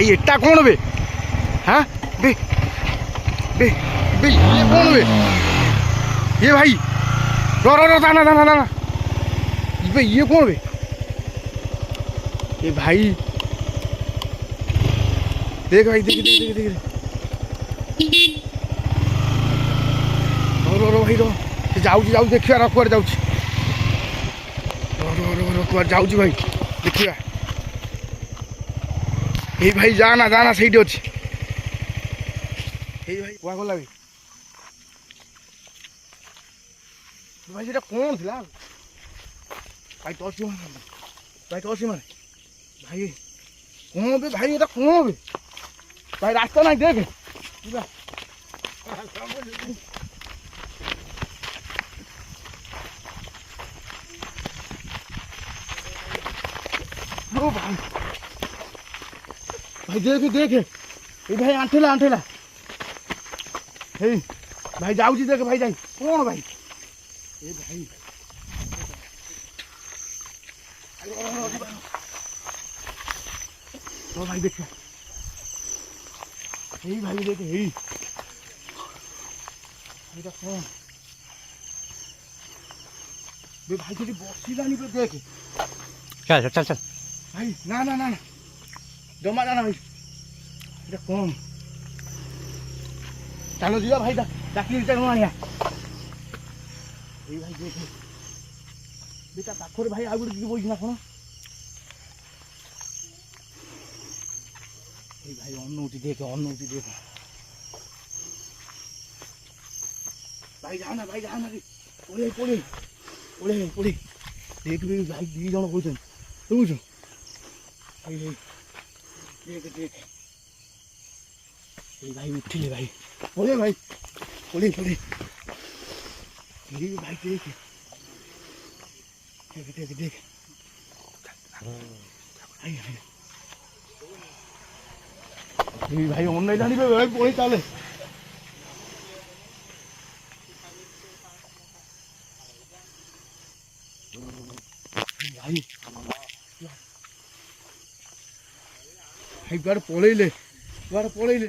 भाई एटा कौन बे हाँ बे बे बे ये कौन बे ये भाई रो रो रो दाना दाना दाना बे ये कौन बे ये भाई देख भाई देख देख देख देख रो रो रो भाई रो जाऊ जाऊ देखिया रो कुआर जाऊ रो रो रो रो कुआर जाऊ भाई देखिया ए भाई जाना जाना सही अच्छे ए भाई कुआ गला भाई सेटा कौन थिला भाई टॉर्च मार भाई टॉर्च मार भाई कौन बे भाई एटा कौन बे भाई रास्ता नहीं देख पूरा ओ भाई भाई देख देख ए भाई आंठेला आंठेला हे भाई जाऊ देख भाई जाई कौन भाई ए भाई तो भाई देख हे भाई देख हे एटा कौन बे भाई तेरी बॉक्सी लानी पे देख चल चल चल भाई ना ना ना जमा जाना भाई एटा कौन चलो दिया भाई डाकली चलो आनिया ए भाई देख बेटा पाखरे भाई आगुड़ की बोझ ना कोन ए भाई अन्नौटी देख भाई जाना रे ओले ओले ओले ओले देख भी भाई दी जण बोलछन बुझ भाई देख देख ए भाई उठिले भाई ओले भाई ओले ओले ये भाई देख देख देख देख आई आई ये भाई ऑनलाइन आनी पे भाई पोई चले भाई भाई घर पळेले